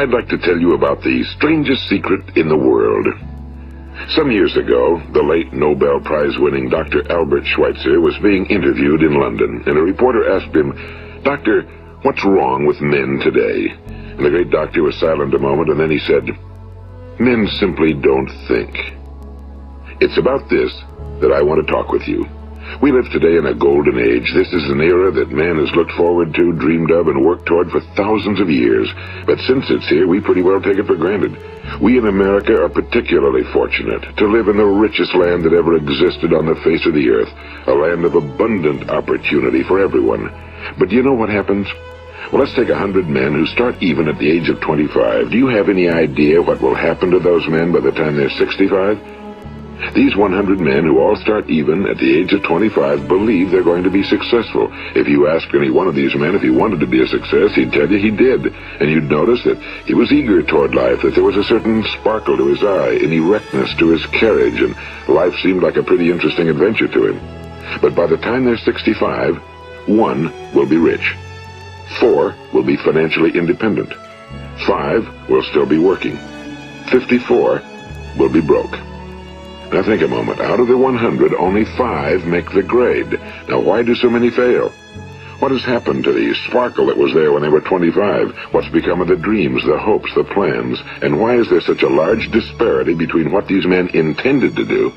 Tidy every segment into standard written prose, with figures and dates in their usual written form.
I'd like to tell you about the strangest secret in the world. Some years ago, the late Nobel Prize-winning Dr. Albert Schweitzer was being interviewed in London, and a reporter asked him, "Doctor, what's wrong with men today?" And the great doctor was silent a moment, and then he said, "Men simply don't think." It's about this that I want to talk with you. We live today in a golden age. This is an era that man has looked forward to, dreamed of, and worked toward for thousands of years. But since it's here, we pretty well take it for granted. We in America are particularly fortunate to live in the richest land that ever existed on the face of the earth, a land of abundant opportunity for everyone. But do you know what happens? Well, let's take 100 men who start even at the age of 25. Do you have any idea what will happen to those men by the time they're 65? These 100 men who all start even at the age of 25 believe they're going to be successful. If you asked any one of these men if he wanted to be a success, he'd tell you he did. And you'd notice that he was eager toward life, that there was a certain sparkle to his eye, an erectness to his carriage, and life seemed like a pretty interesting adventure to him. But by the time they're 65, 1 will be rich. 4 will be financially independent. 5 will still be working. 54 will be broke. Now think a moment. Out of the 100, only 5 make the grade. Now why do so many fail? What has happened to the sparkle that was there when they were 25? What's become of the dreams, the hopes, the plans? And why is there such a large disparity between what these men intended to do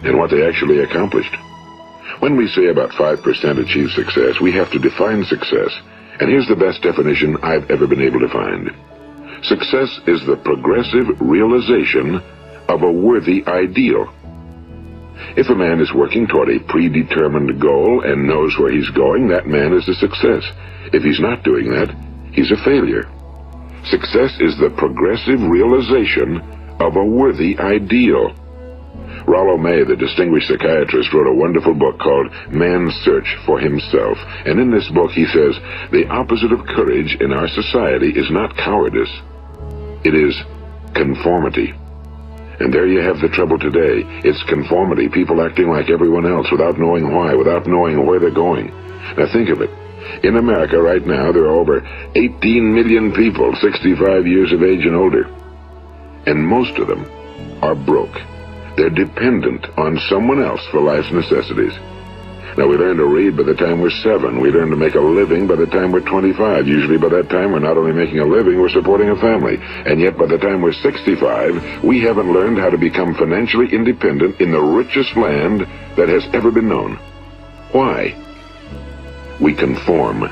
and what they actually accomplished? When we say about 5% achieve success, we have to define success. And here's the best definition I've ever been able to find. Success is the progressive realization of a worthy ideal. If a man is working toward a predetermined goal and knows where he's going, that man is a success. If he's not doing that, he's a failure. Success is the progressive realization of a worthy ideal. Rollo May, the distinguished psychiatrist, wrote a wonderful book called Man's Search for Himself. And in this book he says, the opposite of courage in our society is not cowardice. It is conformity. And there you have the trouble today. It's conformity, people acting like everyone else without knowing why, without knowing where they're going. Now think of it. In America right now, there are over 18 million people 65 years of age and older. And most of them are broke. They're dependent on someone else for life's necessities. Now, we learn to read by the time we're 7. We learn to make a living by the time we're 25. Usually by that time, we're not only making a living, we're supporting a family. And yet by the time we're 65, we haven't learned how to become financially independent in the richest land that has ever been known. Why? We conform.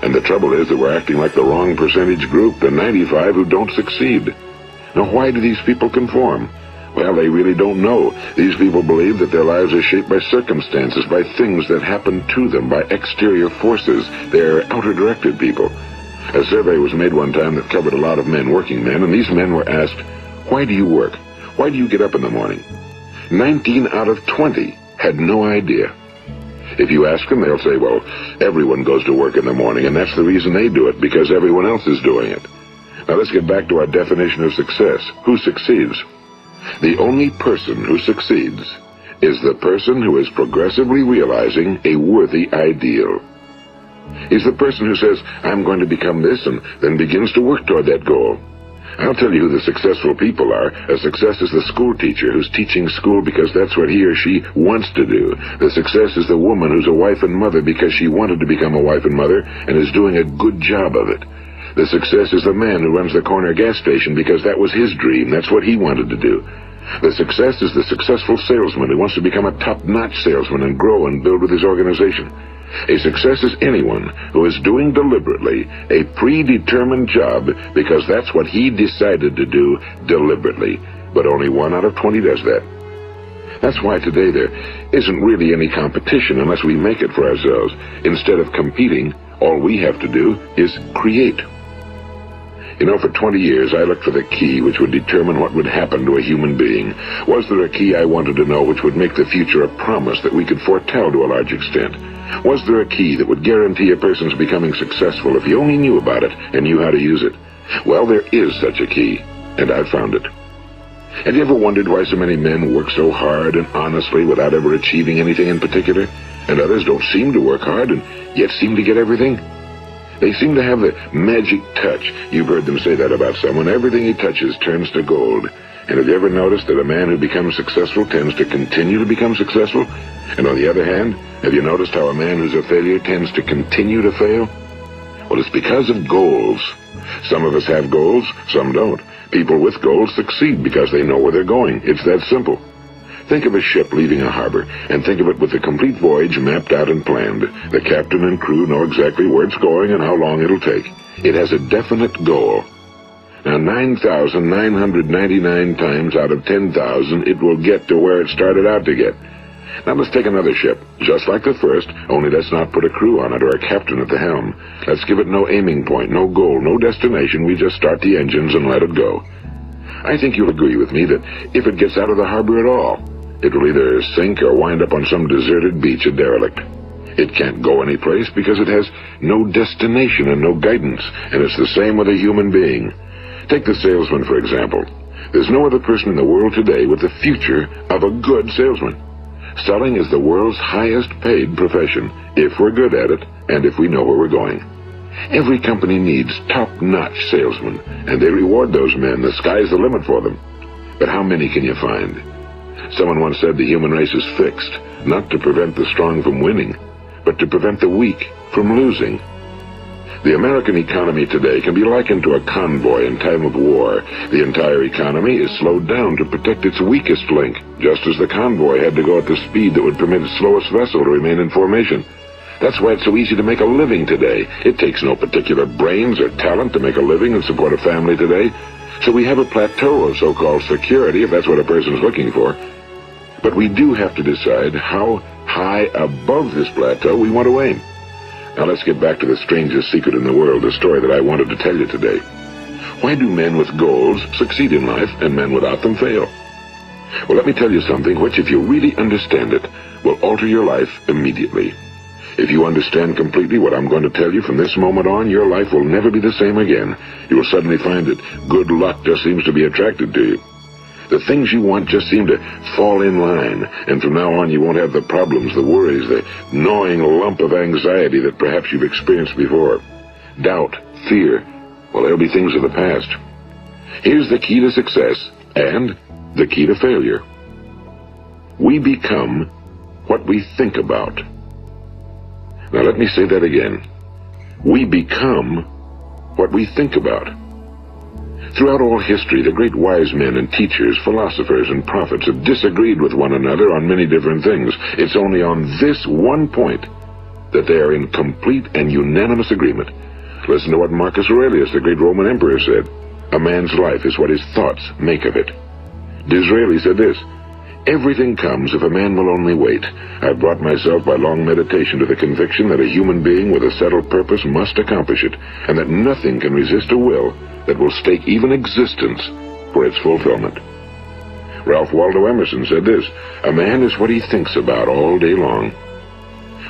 And the trouble is that we're acting like the wrong percentage group, the 95 who don't succeed. Now, why do these people conform? Well, they really don't know. These people believe that their lives are shaped by circumstances, by things that happen to them, by exterior forces. They're outer-directed people. A survey was made one time that covered a lot of men, working men, and these men were asked, "Why do you work? Why do you get up in the morning?" 19 out of 20 had no idea. If you ask them, they'll say, well, everyone goes to work in the morning, and that's the reason they do it, because everyone else is doing it. Now let's get back to our definition of success. Who succeeds? The only person who succeeds is the person who is progressively realizing a worthy ideal. He's the person who says, I'm going to become this, and then begins to work toward that goal. I'll tell you who the successful people are. A success is the school teacher who's teaching school because that's what he or she wants to do. The success is the woman who's a wife and mother because she wanted to become a wife and mother and is doing a good job of it. The success is the man who runs the corner gas station because that was his dream. That's what he wanted to do. The success is the successful salesman who wants to become a top-notch salesman and grow and build with his organization. A success is anyone who is doing deliberately a predetermined job because that's what he decided to do deliberately. But only 1 out of 20 does that. That's why today there isn't really any competition unless we make it for ourselves. Instead of competing, all we have to do is create. You know, for 20 years, I looked for the key which would determine what would happen to a human being. Was there a key I wanted to know which would make the future a promise that we could foretell to a large extent? Was there a key that would guarantee a person's becoming successful if he only knew about it and knew how to use it? Well, there is such a key, and I've found it. Have you ever wondered why so many men work so hard and honestly without ever achieving anything in particular, and others don't seem to work hard and yet seem to get everything? They seem to have the magic touch. You've heard them say that about someone. Everything he touches turns to gold. And have you ever noticed that a man who becomes successful tends to continue to become successful? And on the other hand, have you noticed how a man who's a failure tends to continue to fail? Well, it's because of goals. Some of us have goals, some don't. People with goals succeed because they know where they're going. It's that simple. Think of a ship leaving a harbor, and think of it with the complete voyage mapped out and planned. The captain and crew know exactly where it's going and how long it'll take. It has a definite goal. Now, 9,999 times out of 10,000, it will get to where it started out to get. Now, let's take another ship, just like the first, only let's not put a crew on it or a captain at the helm. Let's give it no aiming point, no goal, no destination. We just start the engines and let it go. I think you'll agree with me that if it gets out of the harbor at all, it will either sink or wind up on some deserted beach, a derelict. It can't go anyplace because it has no destination and no guidance, and it's the same with a human being. Take the salesman, for example. There's no other person in the world today with the future of a good salesman. Selling is the world's highest paid profession, if we're good at it, and if we know where we're going. Every company needs top-notch salesmen, and they reward those men. The sky's the limit for them. But how many can you find? Someone once said the human race is fixed, not to prevent the strong from winning, but to prevent the weak from losing. The American economy today can be likened to a convoy in time of war. The entire economy is slowed down to protect its weakest link, just as the convoy had to go at the speed that would permit its slowest vessel to remain in formation. That's why it's so easy to make a living today. It takes no particular brains or talent to make a living and support a family today. So we have a plateau of so-called security, if that's what a person's looking for. But we do have to decide how high above this plateau we want to aim. Now let's get back to the strangest secret in the world, the story that I wanted to tell you today. Why do men with goals succeed in life and men without them fail? Well, let me tell you something which, if you really understand it, will alter your life immediately. If you understand completely what I'm going to tell you from this moment on, your life will never be the same again. You will suddenly find that good luck just seems to be attracted to you. The things you want just seem to fall in line, and from now on you won't have the problems, the worries, the gnawing lump of anxiety that perhaps you've experienced before. Doubt, fear, well, they'll be things of the past. Here's the key to success and the key to failure. We become what we think about. Now let me say that again. We become what we think about. Throughout all history, the great wise men and teachers, philosophers and prophets have disagreed with one another on many different things. It's only on this one point that they are in complete and unanimous agreement. Listen to what Marcus Aurelius, the great Roman emperor, said. A man's life is what his thoughts make of it. Disraeli said this, everything comes if a man will only wait. I've brought myself by long meditation to the conviction that a human being with a settled purpose must accomplish it, and that nothing can resist a will that will stake even existence for its fulfillment. Ralph Waldo Emerson said this, a man is what he thinks about all day long.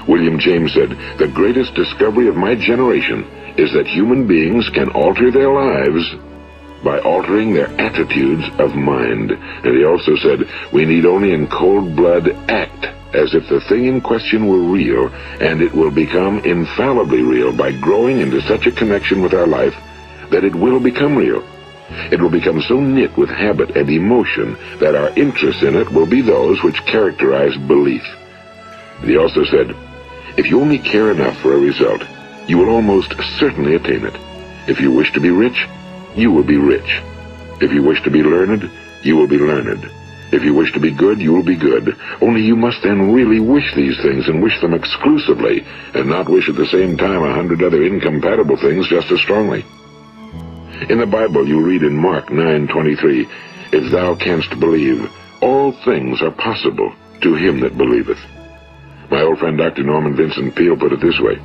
William James said, the greatest discovery of my generation is that human beings can alter their lives by altering their attitudes of mind. And he also said, we need only in cold blood act as if the thing in question were real, and it will become infallibly real by growing into such a connection with our life that it will become real. It will become so knit with habit and emotion that our interest in it will be those which characterize belief. And he also said, if you only care enough for a result, you will almost certainly attain it. If you wish to be rich, you will be rich. If you wish to be learned, you will be learned. If you wish to be good, you will be good. Only you must then really wish these things, and wish them exclusively, and not wish at the same time 100 other incompatible things just as strongly. In the Bible, you read in Mark 9:23, if thou canst believe, all things are possible to him that believeth. My old friend Dr. Norman Vincent Peale put it this way,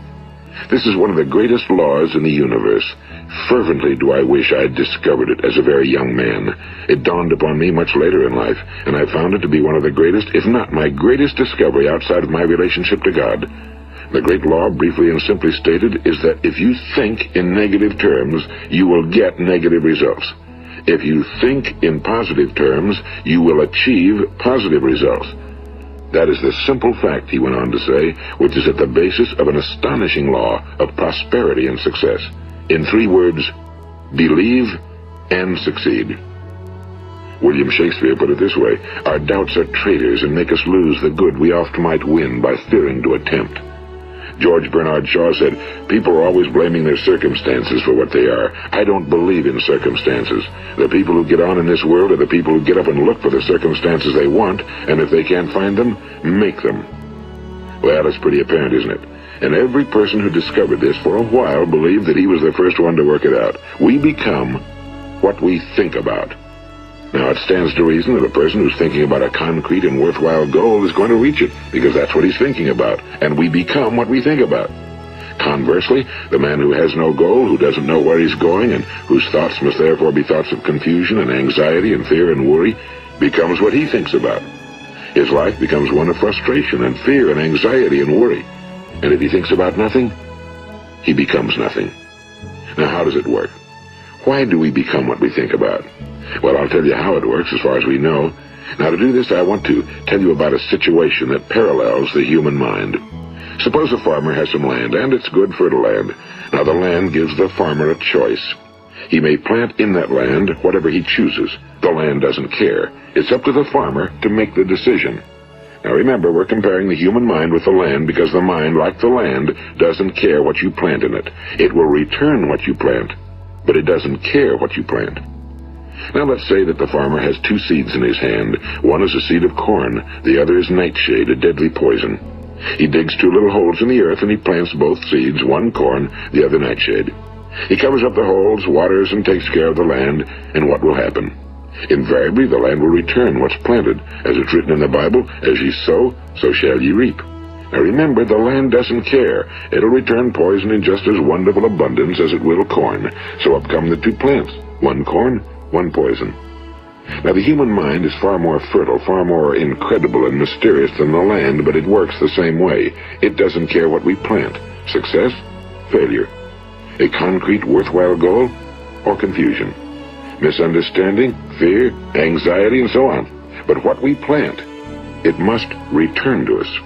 this is one of the greatest laws in the universe. Fervently do I wish I had discovered it as a very young man. It dawned upon me much later in life, and I found it to be one of the greatest, if not my greatest discovery outside of my relationship to God. The great law, briefly and simply stated, is that if you think in negative terms, you will get negative results. If you think in positive terms, you will achieve positive results. That is the simple fact, he went on to say, which is at the basis of an astonishing law of prosperity and success. In 3 words, believe and succeed. William Shakespeare put it this way: our doubts are traitors and make us lose the good we oft might win by fearing to attempt. George Bernard Shaw said, people are always blaming their circumstances for what they are. I don't believe in circumstances. The people who get on in this world are the people who get up and look for the circumstances they want, and if they can't find them, make them. Well, that's pretty apparent, isn't it? And every person who discovered this for a while believed that he was the first one to work it out. We become what we think about. Now, it stands to reason that a person who's thinking about a concrete and worthwhile goal is going to reach it, because that's what he's thinking about, and we become what we think about. Conversely, the man who has no goal, who doesn't know where he's going, and whose thoughts must therefore be thoughts of confusion and anxiety and fear and worry, becomes what he thinks about. His life becomes one of frustration and fear and anxiety and worry. And if he thinks about nothing, he becomes nothing. Now, how does it work? Why do we become what we think about? Well, I'll tell you how it works as far as we know. Now, to do this, I want to tell you about a situation that parallels the human mind. Suppose a farmer has some land, and it's good fertile land. Now, the land gives the farmer a choice. He may plant in that land whatever he chooses. The land doesn't care. It's up to the farmer to make the decision. Now, remember, we're comparing the human mind with the land because the mind, like the land, doesn't care what you plant in it. It will return what you plant, but it doesn't care what you plant. Now, let's say that the farmer has 2 seeds in his hand. One is a seed of corn. The other is nightshade, a deadly poison. He digs 2 little holes in the earth, and he plants both seeds, one corn, the other nightshade. He covers up the holes, waters, and takes care of the land, and what will happen? Invariably, the land will return what's planted. As it's written in the Bible, as ye sow, so shall ye reap. Now remember, the land doesn't care. It'll return poison in just as wonderful abundance as it will corn. So up come the 2 plants, one corn, one poison. Now, the human mind is far more fertile, far more incredible and mysterious than the land, but it works the same way. It doesn't care what we plant. Success, failure. A concrete, worthwhile goal, or confusion. Misunderstanding, fear, anxiety, and so on. But what we plant, it must return to us.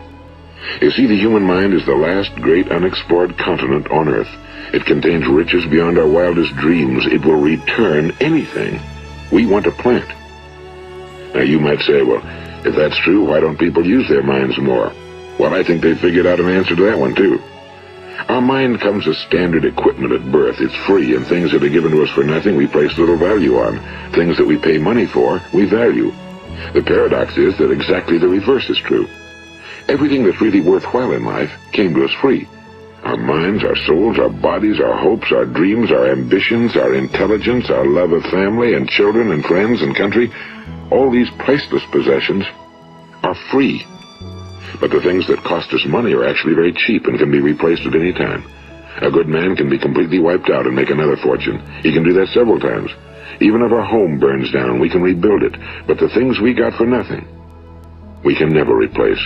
You see, the human mind is the last great unexplored continent on Earth. It contains riches beyond our wildest dreams. It will return anything we want to plant. Now, you might say, well, if that's true, why don't people use their minds more? Well, I think they figured out an answer to that one, too. Our mind comes as standard equipment at birth. It's free, and things that are given to us for nothing we place little value on. Things that we pay money for, we value. The paradox is that exactly the reverse is true. Everything that's really worthwhile in life came to us free. Our minds, our souls, our bodies, our hopes, our dreams, our ambitions, our intelligence, our love of family and children and friends and country, all these priceless possessions are free. But the things that cost us money are actually very cheap and can be replaced at any time. A good man can be completely wiped out and make another fortune. He can do that several times. Even if our home burns down, we can rebuild it. But the things we got for nothing, we can never replace.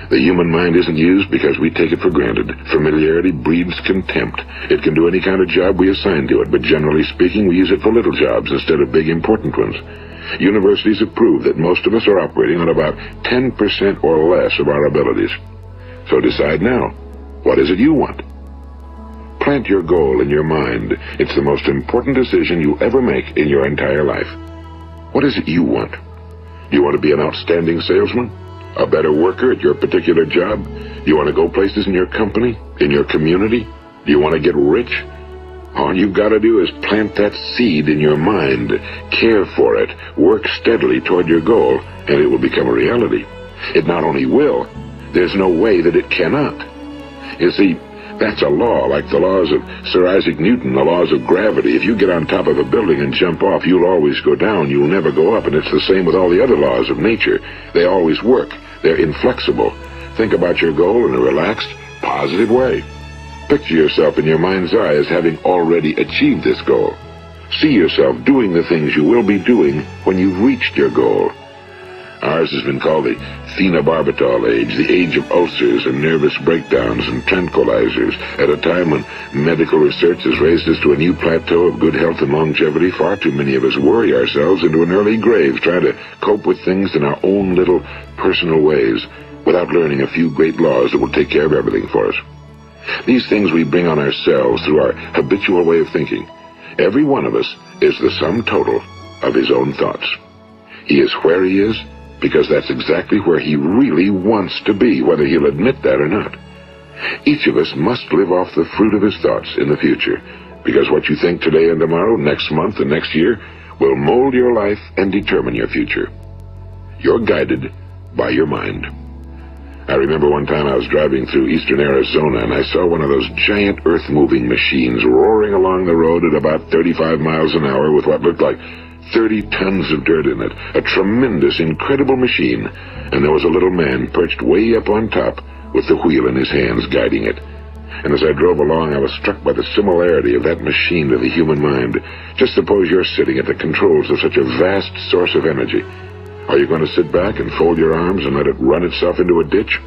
The human mind isn't used because we take it for granted. Familiarity breeds contempt. It can do any kind of job we assign to it, but generally speaking, we use it for little jobs instead of big, important ones. Universities have proved that most of us are operating on about 10% or less of our abilities. So decide now, what is it you want? Plant your goal in your mind. It's the most important decision you ever make in your entire life. What is it you want? Do you want to be an outstanding salesman? A better worker at your particular job? Do you want to go places in your company? In your community? Do you want to get rich? All you've got to do is plant that seed in your mind, care for it, work steadily toward your goal, and it will become a reality. It not only will, there's no way that it cannot. You see, that's a law, like the laws of Sir Isaac Newton, the laws of gravity. If you get on top of a building and jump off, you'll always go down. You'll never go up, and it's the same with all the other laws of nature. They always work. They're inflexible. Think about your goal in a relaxed, positive way. Picture yourself in your mind's eye as having already achieved this goal. See yourself doing the things you will be doing when you've reached your goal. Ours has been called the phenobarbital age, the age of ulcers and nervous breakdowns and tranquilizers. At a time when medical research has raised us to a new plateau of good health and longevity, far too many of us worry ourselves into an early grave trying to cope with things in our own little personal ways without learning a few great laws that will take care of everything for us. These things we bring on ourselves through our habitual way of thinking. Every one of us is the sum total of his own thoughts. He is where he is because that's exactly where he really wants to be, whether he'll admit that or not. Each of us must live off the fruit of his thoughts in the future, because what you think today and tomorrow, next month and next year, will mold your life and determine your future. You're guided by your mind. I remember one time I was driving through eastern Arizona, and I saw one of those giant earth-moving machines roaring along the road at about 35 miles an hour with what looked like 30 tons of dirt in it. A tremendous, incredible machine. And there was a little man perched way up on top with the wheel in his hands guiding it. And as I drove along, I was struck by the similarity of that machine to the human mind. Just suppose you're sitting at the controls of such a vast source of energy. Are you going to sit back and fold your arms and let it run itself into a ditch?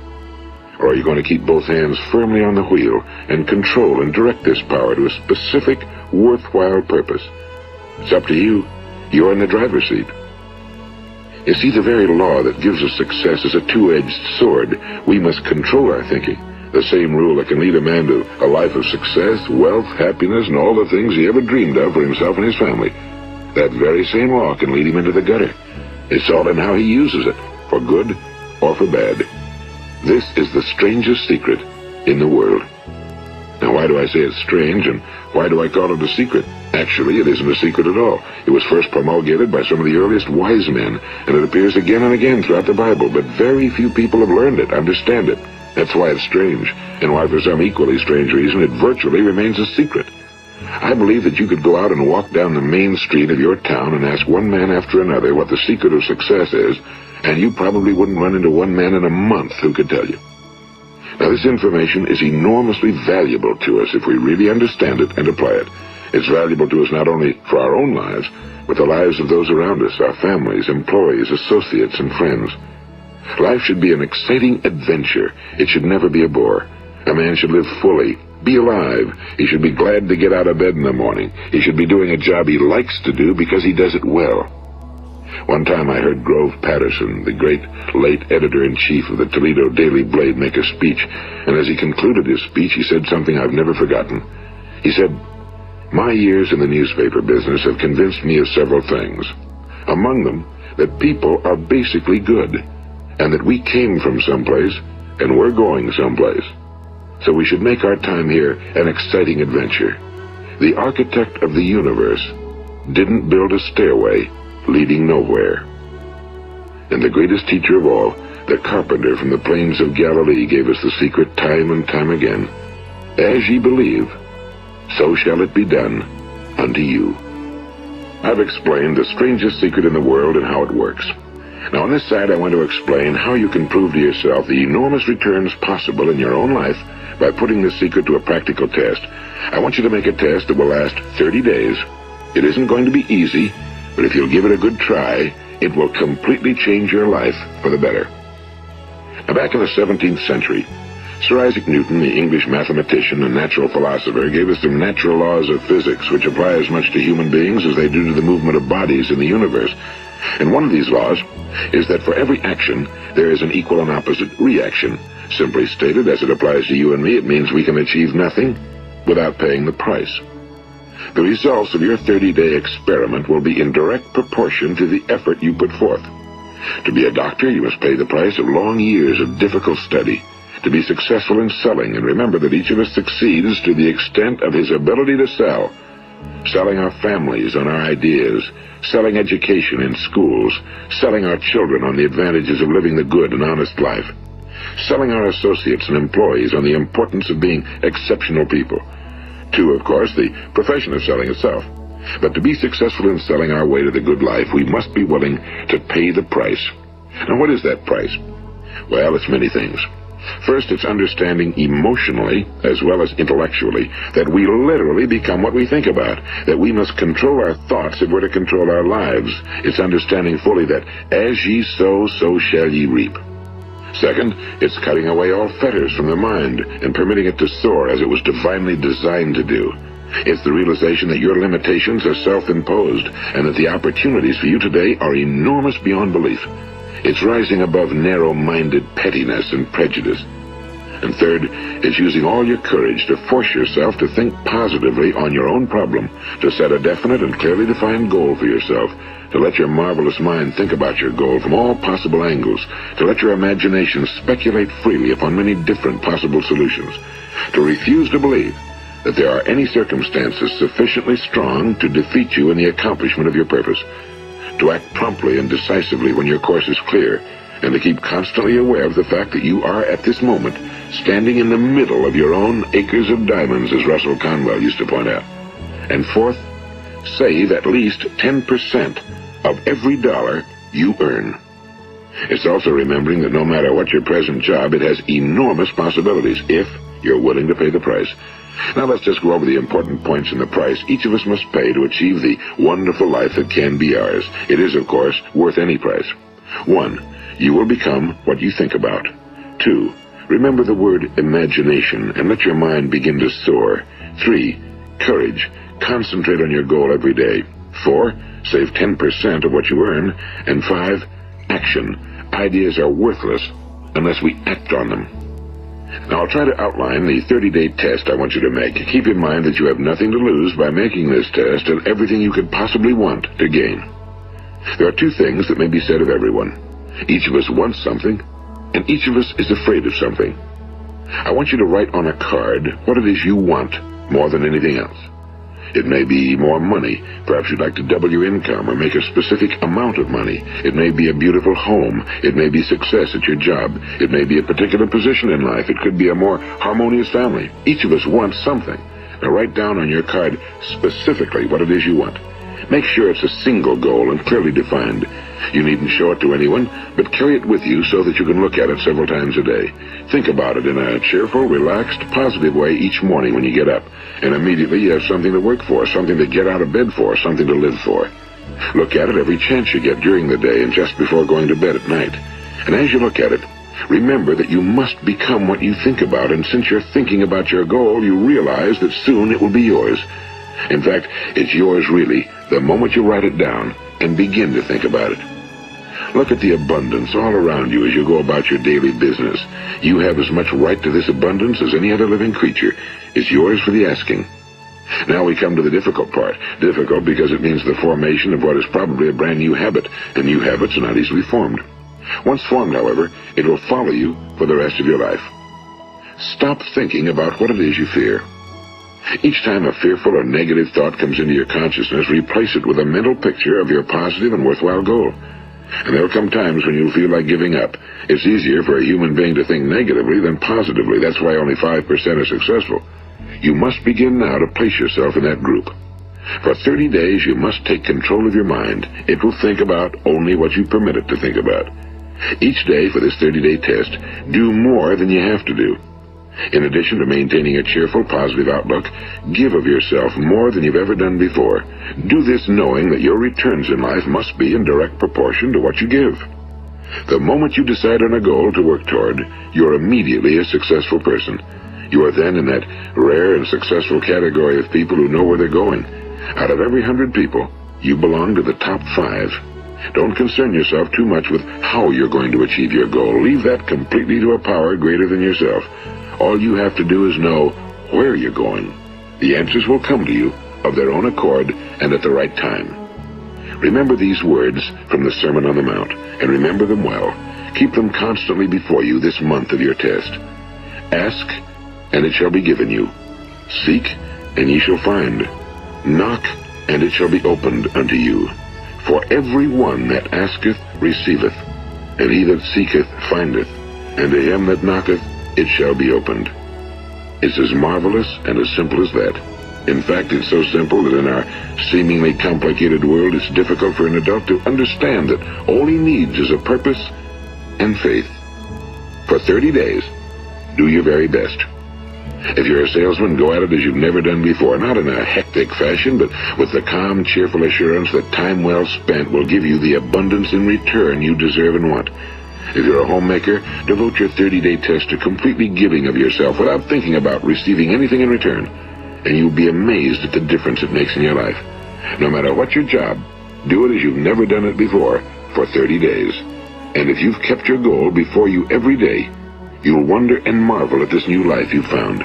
Or are you going to keep both hands firmly on the wheel and control and direct this power to a specific, worthwhile purpose? It's up to you. You're in the driver's seat. You see, the very law that gives us success is a two-edged sword. We must control our thinking. The same rule that can lead a man to a life of success, wealth, happiness, and all the things he ever dreamed of for himself and his family. That very same law can lead him into the gutter. It's all in how he uses it, for good or for bad. This is the strangest secret in the world. Now, why do I say it's strange, and why do I call it a secret? Actually, it isn't a secret at all. It was first promulgated by some of the earliest wise men, and it appears again and again throughout the Bible, but very few people have learned it, understand it. That's why it's strange, and why for some equally strange reason it virtually remains a secret. I believe that you could go out and walk down the main street of your town and ask one man after another what the secret of success is, and you probably wouldn't run into one man in a month who could tell you. Now, this information is enormously valuable to us if we really understand it and apply it. It's valuable to us not only for our own lives, but the lives of those around us, our families, employees, associates, and friends. Life should be an exciting adventure. It should never be a bore. A man should live fully, be alive. He should be glad to get out of bed in the morning. He should be doing a job he likes to do because he does it well. One time I heard Grove Patterson, the great late editor-in-chief of the Toledo Daily Blade, make a speech, and as he concluded his speech, he said something I've never forgotten. He said, "My years in the newspaper business have convinced me of several things. Among them, that people are basically good, and that we came from someplace, and we're going someplace. So we should make our time here an exciting adventure. The architect of the universe didn't build a stairway leading nowhere." And the greatest teacher of all, the carpenter from the plains of Galilee, gave us the secret time and time again. As ye believe, so shall it be done unto you. I've explained the strangest secret in the world and how it works. Now on this side I want to explain how you can prove to yourself the enormous returns possible in your own life by putting this secret to a practical test. I want you to make a test that will last 30 days. It isn't going to be easy, but if you'll give it a good try, it will completely change your life for the better. Now, back in the 17th century, Sir Isaac Newton, the English mathematician and natural philosopher, gave us some natural laws of physics which apply as much to human beings as they do to the movement of bodies in the universe. And one of these laws is that for every action, there is an equal and opposite reaction. Simply stated, as it applies to you and me, it means we can achieve nothing without paying the price. The results of your 30-day experiment will be in direct proportion to the effort you put forth. To be a doctor, you must pay the price of long years of difficult study. To be successful in selling, and remember that each of us succeeds to the extent of his ability to sell. Selling our families on our ideas, selling education in schools, selling our children on the advantages of living the good and honest life, selling our associates and employees on the importance of being exceptional people. To, of course, the profession of selling itself. But to be successful in selling our way to the good life, we must be willing to pay the price. Now, what is that price? Well, it's many things. First, it's understanding emotionally, as well as intellectually, that we literally become what we think about, that we must control our thoughts if we're to control our lives. It's understanding fully that as ye sow, so shall ye reap. Second, it's cutting away all fetters from the mind and permitting it to soar as it was divinely designed to do. It's the realization that your limitations are self-imposed and that the opportunities for you today are enormous beyond belief. It's rising above narrow-minded pettiness and prejudice. And third, it's using all your courage to force yourself to think positively on your own problem, to set a definite and clearly defined goal for yourself, to let your marvelous mind think about your goal from all possible angles, to let your imagination speculate freely upon many different possible solutions, to refuse to believe that there are any circumstances sufficiently strong to defeat you in the accomplishment of your purpose, to act promptly and decisively when your course is clear, and to keep constantly aware of the fact that you are at this moment standing in the middle of your own acres of diamonds, as Russell Conwell used to point out. And fourth, save at least 10% of every dollar you earn. It's also remembering that no matter what your present job, it has enormous possibilities if you're willing to pay the price. Now let's just go over the important points in the price each of us must pay to achieve the wonderful life that can be ours. It is, of course, worth any price. 1. You will become what you think about. 2. Remember the word imagination and let your mind begin to soar. 3. Courage. Concentrate on your goal every day. 4. Save 10% of what you earn. And 5. Action. Ideas are worthless unless we act on them. Now, I'll try to outline the 30-day test I want you to make. Keep in mind that you have nothing to lose by making this test and everything you could possibly want to gain. There are two things that may be said of everyone. Each of us wants something, and each of us is afraid of something. I want you to write on a card what it is you want more than anything else. It may be more money. Perhaps you'd like to double your income or make a specific amount of money. It may be a beautiful home. It may be success at your job. It may be a particular position in life. It could be a more harmonious family. Each of us wants something. Now write down on your card specifically what it is you want. Make sure it's a single goal and clearly defined. You needn't show it to anyone, but carry it with you so that you can look at it several times a day. Think about it in a cheerful, relaxed, positive way each morning when you get up. And immediately you have something to work for, something to get out of bed for, something to live for. Look at it every chance you get during the day and just before going to bed at night. And as you look at it, remember that you must become what you think about, and since you're thinking about your goal, you realize that soon it will be yours. In fact, it's yours really the moment you write it down and begin to think about it. Look at the abundance all around you as you go about your daily business. You have as much right to this abundance as any other living creature. It's yours for the asking. Now we come to the difficult part. Difficult because it means the formation of what is probably a brand new habit, and new habits are not easily formed. Once formed, however, it will follow you for the rest of your life. Stop thinking about what it is you fear. Each time a fearful or negative thought comes into your consciousness, replace it with a mental picture of your positive and worthwhile goal. And there will come times when you'll feel like giving up. It's easier for a human being to think negatively than positively. That's why only 5% are successful. You must begin now to place yourself in that group. For 30 days, you must take control of your mind. It will think about only what you permit it to think about. Each day for this 30-day test, do more than you have to do. In addition to maintaining a cheerful, positive outlook, give of yourself more than you've ever done before. Do this knowing that your returns in life must be in direct proportion to what you give. The moment you decide on a goal to work toward, you're immediately a successful person. You are then in that rare and successful category of people who know where they're going. Out of every 100 people, you belong to the top 5. Don't concern yourself too much with how you're going to achieve your goal. Leave that completely to a power greater than yourself. All you have to do is know where you're going. The answers will come to you of their own accord and at the right time. Remember these words from the Sermon on the Mount, and remember them well. Keep them constantly before you this month of your test. Ask, and it shall be given you. Seek, and ye shall find. Knock, and it shall be opened unto you. For every one that asketh receiveth, and he that seeketh findeth, and to him that knocketh it shall be opened. It's as marvelous and as simple as that. In fact, it's so simple that in our seemingly complicated world, it's difficult for an adult to understand that all he needs is a purpose and faith. For 30 days, Do your very best. If you're a salesman, go at it as you've never done before, not in a hectic fashion, but with the calm, cheerful assurance that time well spent will give you the abundance in return you deserve and want. If you're a homemaker, devote your 30-day test to completely giving of yourself without thinking about receiving anything in return, and you'll be amazed at the difference it makes in your life. No matter what your job, do it as you've never done it before for 30 days. And if you've kept your goal before you every day, you'll wonder and marvel at this new life you've found.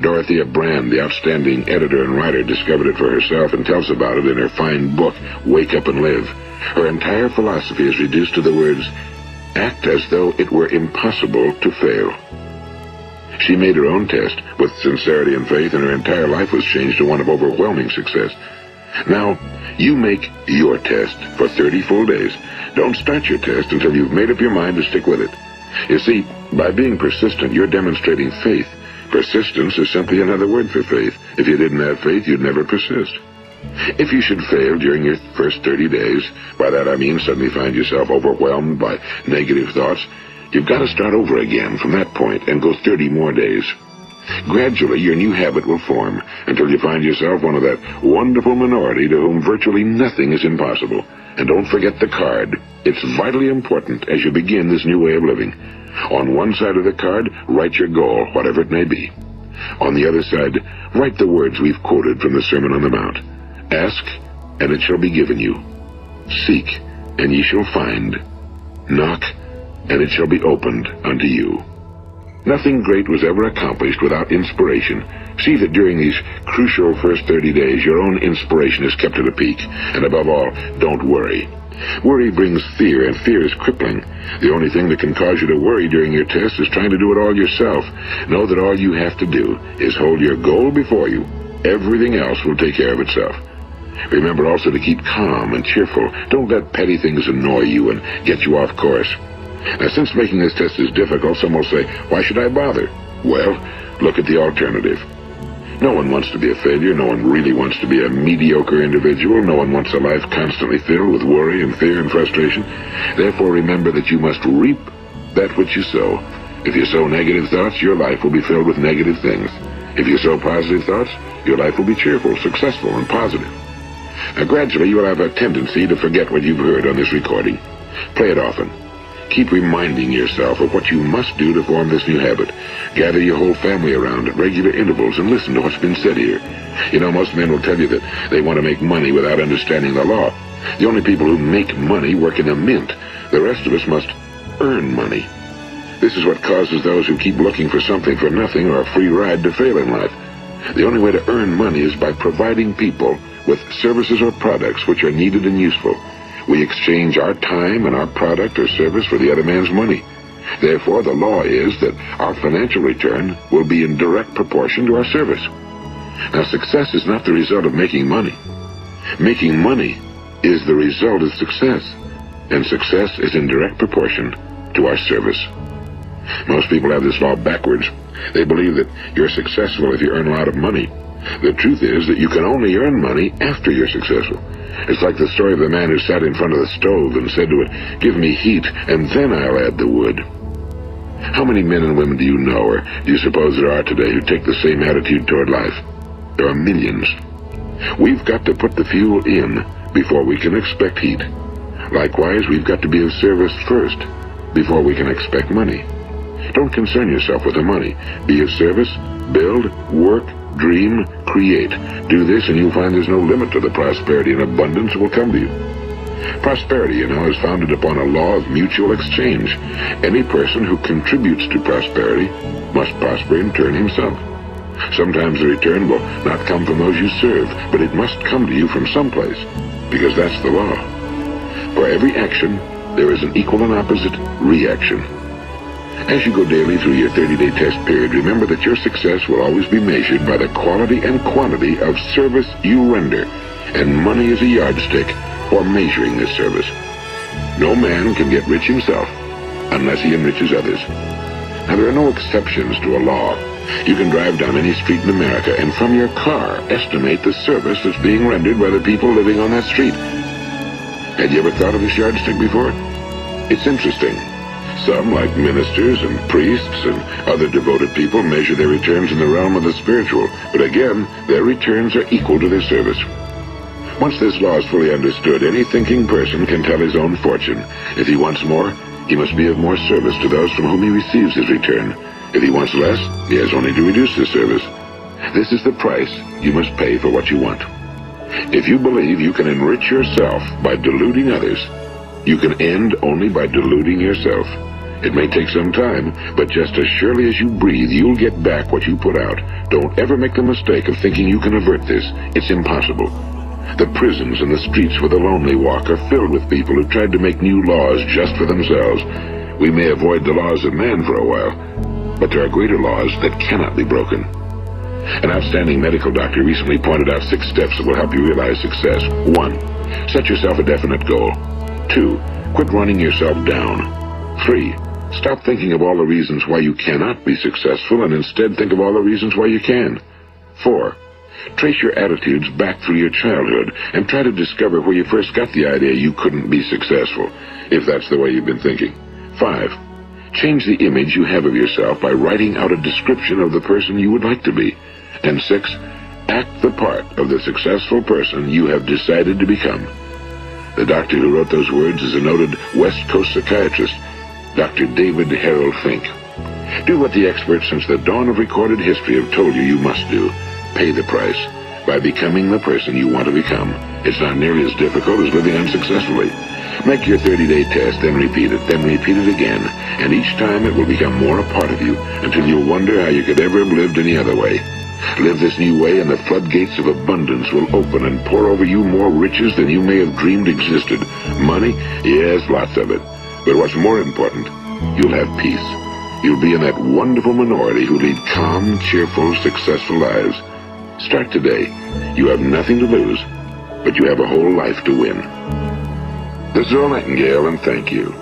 Dorothea Brand, the outstanding editor and writer, discovered it for herself and tells about it in her fine book, Wake Up and Live. Her entire philosophy is reduced to the words, act as though it were impossible to fail. She made her own test with sincerity and faith, and her entire life was changed to one of overwhelming success. Now, you make your test for 30 full days. Don't start your test until you've made up your mind to stick with it. You see, by being persistent, you're demonstrating faith. Persistence is simply another word for faith. If you didn't have faith, you'd never persist. If you should fail during your first 30 days, by that I mean suddenly find yourself overwhelmed by negative thoughts, you've got to start over again from that point and go 30 more days. Gradually, your new habit will form until you find yourself one of that wonderful minority to whom virtually nothing is impossible. And don't forget the card. It's vitally important as you begin this new way of living. On one side of the card, write your goal, whatever it may be. On the other side, write the words we've quoted from the Sermon on the Mount. Ask, and it shall be given you. Seek, and ye shall find. Knock, and it shall be opened unto you. Nothing great was ever accomplished without inspiration. See that during these crucial first 30 days, your own inspiration is kept at a peak. And above all, don't worry. Worry brings fear, and fear is crippling. The only thing that can cause you to worry during your test is trying to do it all yourself. Know that all you have to do is hold your goal before you. Everything else will take care of itself. Remember also to keep calm and cheerful. Don't let petty things annoy you and get you off course. Now, since making this test is difficult, some will say, why should I bother? Well, look at the alternative. No one wants to be a failure. No one really wants to be a mediocre individual. No one wants a life constantly filled with worry and fear and frustration. Therefore, remember that you must reap that which you sow. If you sow negative thoughts, your life will be filled with negative things. If you sow positive thoughts, your life will be cheerful, successful, and positive. Now, gradually, you will have a tendency to forget what you've heard on this recording. Play it often. Keep reminding yourself of what you must do to form this new habit. Gather your whole family around at regular intervals and listen to what's been said here. You know, most men will tell you that they want to make money without understanding the law. The only people who make money work in a mint. The rest of us must earn money. This is what causes those who keep looking for something for nothing or a free ride to fail in life. The only way to earn money is by providing people with services or products which are needed and useful. We exchange our time and our product or service for the other man's money. Therefore, the law is that our financial return will be in direct proportion to our service. Now, success is not the result of making money. Making money is the result of success, and success is in direct proportion to our service. Most people have this law backwards. They believe that you're successful if you earn a lot of money. The truth is that you can only earn money after you're successful. It's like the story of the man who sat in front of the stove and said to it, "Give me heat, and then I'll add the wood." How many men and women do you know, or do you suppose there are today, who take the same attitude toward life? There are millions. We've got to put the fuel in before we can expect heat. Likewise, we've got to be of service first before we can expect money. Don't concern yourself with the money. Be of service, build, work, dream, create. Do this and you'll find there's no limit to the prosperity and abundance that will come to you. Prosperity, you know, is founded upon a law of mutual exchange. Any person who contributes to prosperity must prosper in turn himself. Sometimes the return will not come from those you serve, but it must come to you from someplace, because that's the law. For every action, there is an equal and opposite reaction. As you go daily through your 30-day test period, remember that your success will always be measured by the quality and quantity of service you render, and money is a yardstick for measuring this service. No man can get rich himself unless he enriches others. Now, there are no exceptions to a law. You can drive down any street in America and from your car estimate the service that's being rendered by the people living on that street. Had you ever thought of this yardstick before? It's interesting. Some, like ministers and priests and other devoted people, measure their returns in the realm of the spiritual, but again, their returns are equal to their service. Once this law is fully understood, any thinking person can tell his own fortune. If he wants more, he must be of more service to those from whom he receives his return. If he wants less, he has only to reduce his service. This is the price you must pay for what you want. If you believe you can enrich yourself by deluding others, you can end only by deluding yourself. It may take some time, but just as surely as you breathe, you'll get back what you put out. Don't ever make the mistake of thinking you can avert this. It's impossible. The prisons and the streets where the lonely walk are filled with people who tried to make new laws just for themselves. We may avoid the laws of man for a while, but there are greater laws that cannot be broken. An outstanding medical doctor recently pointed out 6 steps that will help you realize success. 1. Set yourself a definite goal. 2. Quit running yourself down. 3. Stop thinking of all the reasons why you cannot be successful and instead think of all the reasons why you can. 4. Trace your attitudes back through your childhood and try to discover where you first got the idea you couldn't be successful, if that's the way you've been thinking. 5. Change the image you have of yourself by writing out a description of the person you would like to be. And 6. Act the part of the successful person you have decided to become. The doctor who wrote those words is a noted West Coast psychiatrist, Dr. David Harold Fink. Do what the experts since the dawn of recorded history have told you must do. Pay the price by becoming the person you want to become. It's not nearly as difficult as living unsuccessfully. Make your 30-day test, then repeat it again, and each time it will become more a part of you until you'll wonder how you could ever have lived any other way. Live this new way and the floodgates of abundance will open and pour over you more riches than you may have dreamed existed. Money? Yes, lots of it. But what's more important, you'll have peace. You'll be in that wonderful minority who lead calm, cheerful, successful lives. Start today. You have nothing to lose, but you have a whole life to win. This is Earl Nightingale, and thank you.